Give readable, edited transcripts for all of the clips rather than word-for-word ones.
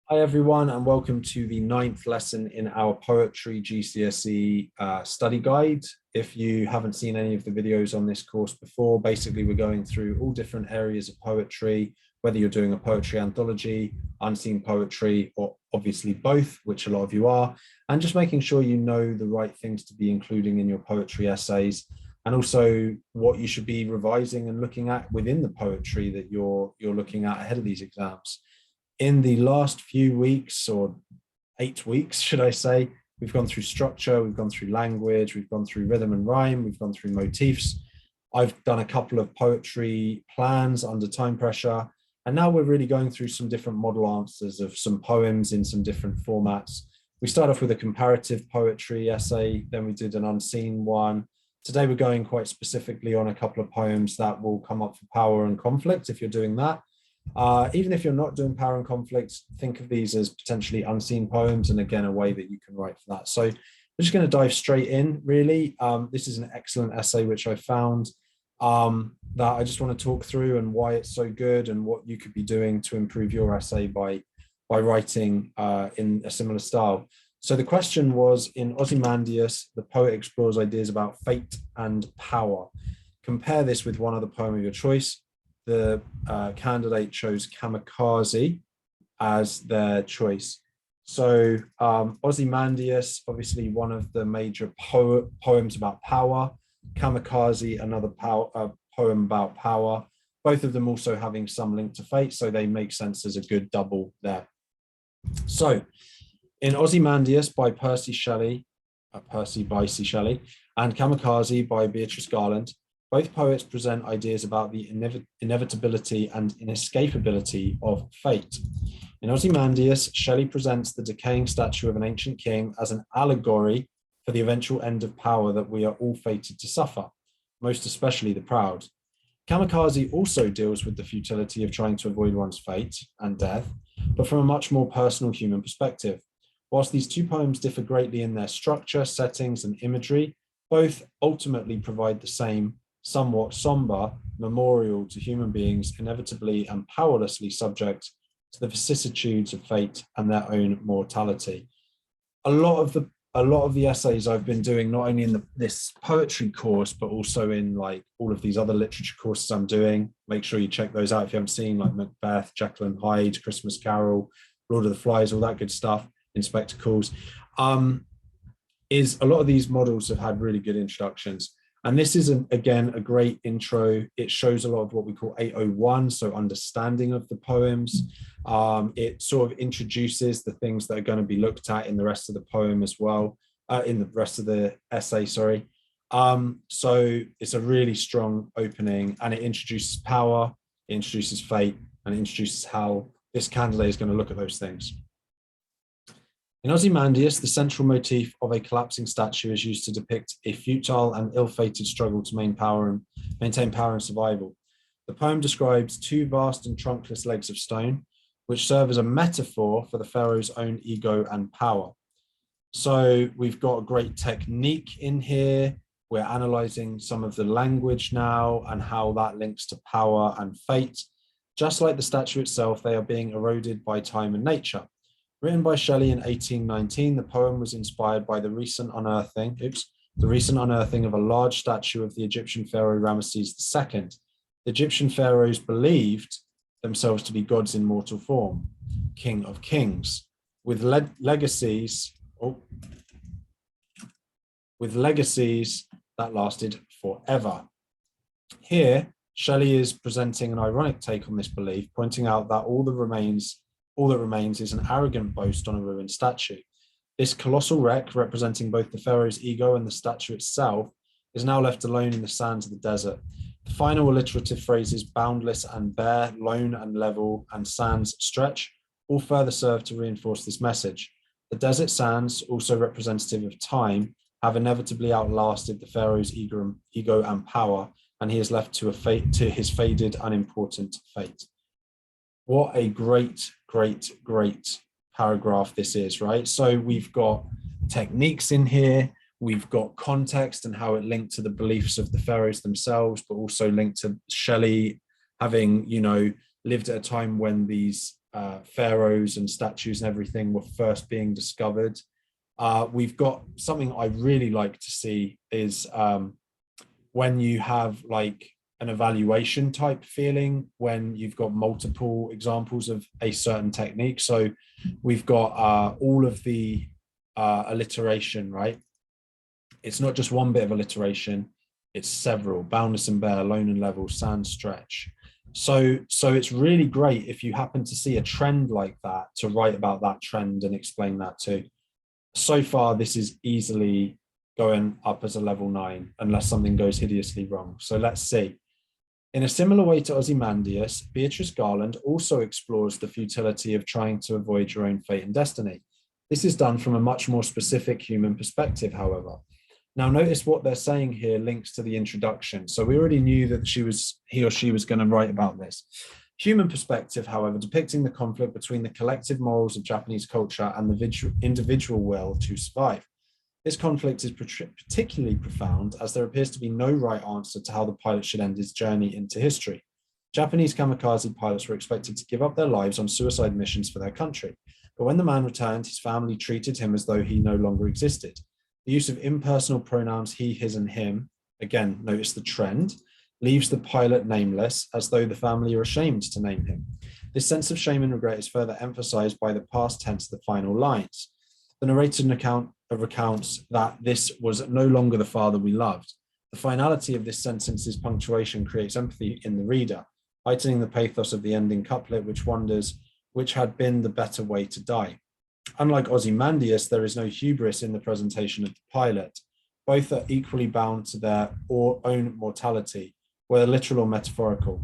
Hi everyone, and welcome to the ninth lesson in our Poetry GCSE study guide. If you haven't seen any of the videos on this course before, basically we're going through all different areas of poetry, whether you're doing a poetry anthology, unseen poetry, or obviously both, which a lot of you are, and just making sure you know the right things to be including in your poetry essays, and also what you should be revising and looking at within the poetry that you're looking at ahead of these exams. In the last few weeks, or 8 weeks, should I say, we've gone through structure, we've gone through language, we've gone through rhythm and rhyme, we've gone through motifs. I've done a couple of poetry plans under time pressure, and now we're really going through some different model answers of some poems in some different formats. We start off with a comparative poetry essay, then we did an unseen one. Today we're going quite specifically on a couple of poems that will come up for power and conflict if you're doing that. Even if you're not doing power and conflict, think of these as potentially unseen poems, and again, a way that you can write for that. So we're just going to dive straight in, really. This is an excellent essay, which I found that I just want to talk through and why it's so good and what you could be doing to improve your essay by writing in a similar style. So the question was, in Ozymandias, the poet explores ideas about fate and power. Compare this with one other poem of your choice. The candidate chose Kamikaze as their choice. So Ozymandias, obviously one of the major poems about power. Kamikaze, another poem about power. Both of them also having some link to fate, so they make sense as a good double there. So in Ozymandias by Percy Bysshe Shelley, and Kamikaze by Beatrice Garland, both poets present ideas about the inevitability and inescapability of fate. In Ozymandias, Shelley presents the decaying statue of an ancient king as an allegory for the eventual end of power that we are all fated to suffer, most especially the proud. Kamikaze also deals with the futility of trying to avoid one's fate and death, but from a much more personal human perspective. Whilst these two poems differ greatly in their structure, settings, and imagery, both ultimately provide the same somewhat somber memorial to human beings inevitably and powerlessly subject to the vicissitudes of fate and their own mortality. A lot of the essays I've been doing, not only in this poetry course, but also in like all of these other literature courses I'm doing. Make sure you check those out if you haven't seen, like Macbeth, Jekyll and Hyde, Christmas Carol, Lord of the Flies, all that good stuff, in spectacles. Is a lot of these models have had really good introductions. And this is, again, a great intro. It shows a lot of what we call 801, so understanding of the poems. It sort of introduces the things that are going to be looked at in the rest of the poem as well, in the rest of the essay, sorry. So it's a really strong opening, and it introduces power, it introduces fate, and it introduces how this candidate is going to look at those things. In Ozymandias, the central motif of a collapsing statue is used to depict a futile and ill-fated struggle to maintain power and survival. The poem describes two vast and trunkless legs of stone, which serve as a metaphor for the pharaoh's own ego and power. So we've got a great technique in here. We're analyzing some of the language now and how that links to power and fate. Just like the statue itself, they are being eroded by time and nature. Written by Shelley in 1819, the poem was inspired by the recent unearthing of a large statue of the Egyptian pharaoh Ramesses II. The Egyptian pharaohs believed themselves to be gods in mortal form, king of kings, with legacies that lasted forever. Here, Shelley is presenting an ironic take on this belief, pointing out that all that remains is an arrogant boast on a ruined statue. This colossal wreck, representing both the pharaoh's ego and the statue itself, is now left alone in the sands of the desert. The final alliterative phrases boundless and bare, lone and level, and sands stretch all further serve to reinforce this message. The desert sands, also representative of time, have inevitably outlasted the pharaoh's ego and power, and he is left to his faded, unimportant fate. What a great paragraph this is, right? So we've got techniques in here, we've got context and how it linked to the beliefs of the pharaohs themselves, but also linked to Shelley having, lived at a time when these pharaohs and statues and everything were first being discovered. We've got something I really like to see is when you have like an evaluation type feeling, when you've got multiple examples of a certain technique. So we've got all of the alliteration, right? It's not just one bit of alliteration, it's several: boundless and bare, lone and level, sans stretch. So it's really great if you happen to see a trend like that to write about that trend and explain that too. So far, this is easily going up as a level 9 unless something goes hideously wrong. So let's see. In a similar way to Ozymandias, Beatrice Garland also explores the futility of trying to avoid your own fate and destiny. This is done from a much more specific human perspective, however. Now notice what they're saying here links to the introduction. So we already knew that he or she was going to write about this. Human perspective, however, depicting the conflict between the collective morals of Japanese culture and the individual will to survive. This conflict is particularly profound as there appears to be no right answer to how the pilot should end his journey into history. Japanese kamikaze pilots were expected to give up their lives on suicide missions for their country, but when the man returned, his family treated him as though he no longer existed. The use of impersonal pronouns he, his, and him, again, notice the trend, leaves the pilot nameless, as though the family are ashamed to name him. This sense of shame and regret is further emphasized by the past tense of the final lines. The narrator recounts that this was no longer the father we loved. The finality of this sentence's punctuation creates empathy in the reader, heightening the pathos of the ending couplet, which wonders which had been the better way to die. Unlike Ozymandias, there is no hubris in the presentation of the pilot. Both are equally bound to their own mortality, whether literal or metaphorical.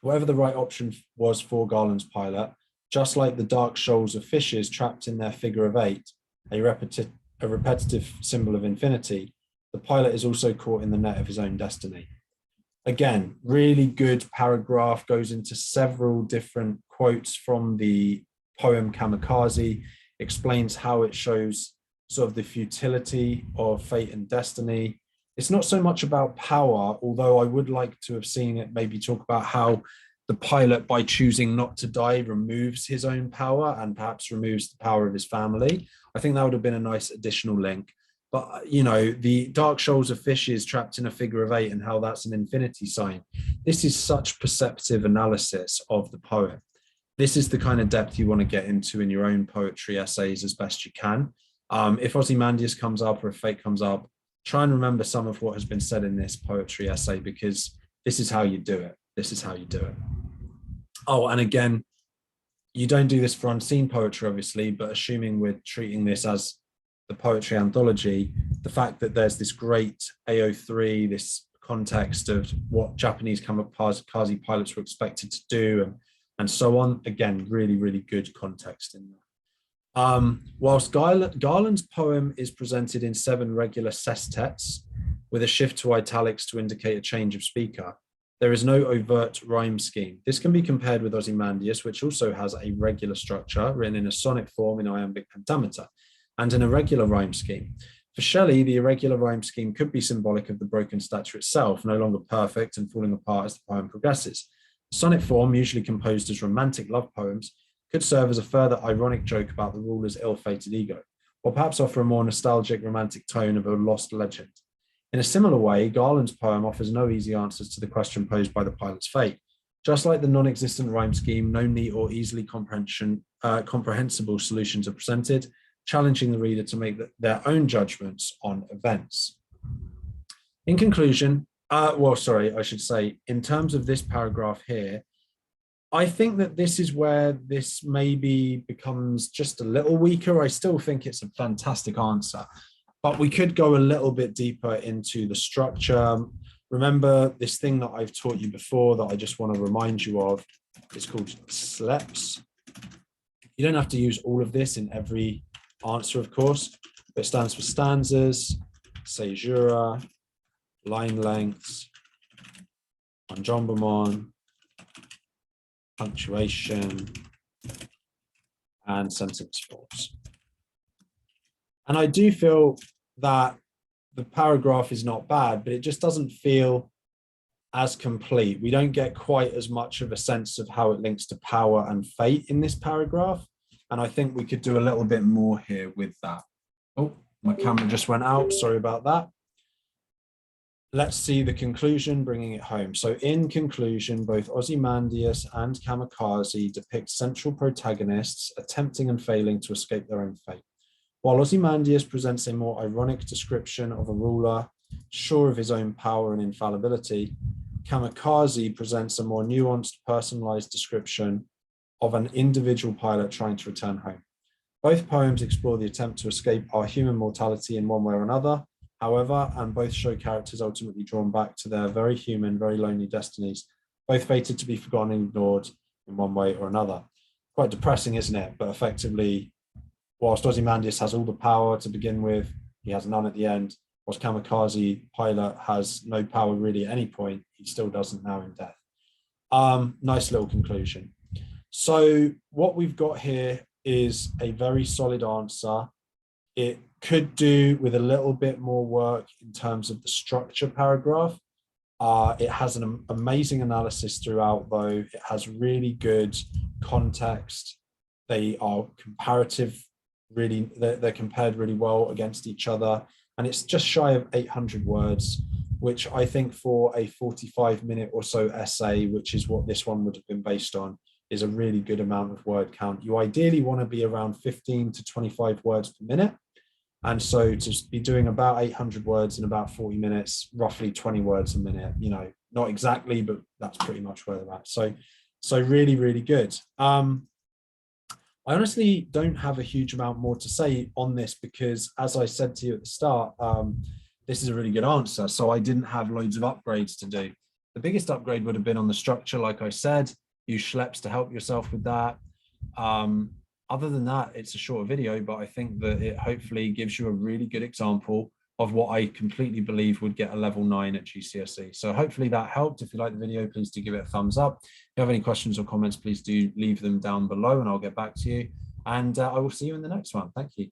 Whatever the right option was for Garland's pilot, just like the dark shoals of fishes trapped in their figure of 8, a repetitive symbol of infinity, the pilot is also caught in the net of his own destiny. Again, really good paragraph, goes into several different quotes from the poem Kamikaze, explains how it shows sort of the futility of fate and destiny. It's not so much about power, although I would like to have seen it maybe talk about how the pilot, by choosing not to die, removes his own power and perhaps removes the power of his family. I think that would have been a nice additional link. But, you know, the dark shoals of fishes trapped in a figure of 8 and how that's an infinity sign. This is such perceptive analysis of the poem. This is the kind of depth you want to get into in your own poetry essays as best you can. If Ozymandias comes up or if fate comes up, try and remember some of what has been said in this poetry essay, because this is how you do it. This is how you do it. Oh, and again, you don't do this for unseen poetry, obviously, but assuming we're treating this as the poetry anthology, the fact that there's this great AO3, this context of what Japanese kamikaze pilots were expected to do and so on, again, really, really good context in there. Whilst Garland's poem is presented in 7 regular sestets with a shift to italics to indicate a change of speaker, there is no overt rhyme scheme. This can be compared with Ozymandias, which also has a regular structure written in a sonnet form in iambic pentameter and an irregular rhyme scheme. For Shelley, the irregular rhyme scheme could be symbolic of the broken stature itself, no longer perfect and falling apart as the poem progresses. The sonnet form, usually composed as romantic love poems, could serve as a further ironic joke about the ruler's ill-fated ego, or perhaps offer a more nostalgic romantic tone of a lost legend. In a similar way, Garland's poem offers no easy answers to the question posed by the pilot's fate. Just like the non-existent rhyme scheme, no neat or easily comprehensible solutions are presented, challenging the reader to make their own judgments on events. In conclusion, in terms of this paragraph here, I think that this is where this maybe becomes just a little weaker. I still think it's a fantastic answer, but we could go a little bit deeper into the structure. Remember this thing that I've taught you before that I just want to remind you of. It's called SLEPs. You don't have to use all of this in every answer, of course, but it stands for stanzas, caesura, line lengths, enjambment, punctuation, and sentence forms. And I do feel that the paragraph is not bad, but it just doesn't feel as complete. We don't get quite as much of a sense of how it links to power and fate in this paragraph. And I think we could do a little bit more here with that. Oh, my camera just went out. Sorry about that. Let's see the conclusion, bringing it home. So in conclusion, both Ozymandias and Kamikaze depict central protagonists attempting and failing to escape their own fate. While Ozymandias presents a more ironic description of a ruler sure of his own power and infallibility, Kamikaze presents a more nuanced, personalized description of an individual pilot trying to return home. Both poems explore the attempt to escape our human mortality in one way or another, however, and both show characters ultimately drawn back to their very human, very lonely destinies, both fated to be forgotten and ignored in one way or another. Quite depressing, isn't it? But effectively, whilst Ozymandias has all the power to begin with, he has none at the end. Whilst Kamikaze pilot has no power really at any point, he still doesn't now in death. Nice little conclusion. So what we've got here is a very solid answer. It could do with a little bit more work in terms of the structure paragraph. It has an amazing analysis throughout, though. It has really good context. They are comparative, really, they're compared really well against each other. And it's just shy of 800 words, which I think for a 45-minute or so essay, which is what this one would have been based on, is a really good amount of word count. You ideally want to be around 15 to 25 words per minute. And so to be doing about 800 words in about 40 minutes, roughly 20 words a minute, you know, not exactly, but that's pretty much where they're at. So really, really good. I honestly don't have a huge amount more to say on this because, as I said to you at the start, this is a really good answer. So I didn't have loads of upgrades to do. The biggest upgrade would have been on the structure, like I said. Use Schleps to help yourself with that. Other than that, it's a short video, but I think that it hopefully gives you a really good example of what I completely believe would get a level 9 at GCSE. So hopefully that helped. If you like the video, please do give it a thumbs up. If you have any questions or comments, please do leave them down below and I'll get back to you. And I will see you in the next one. Thank you.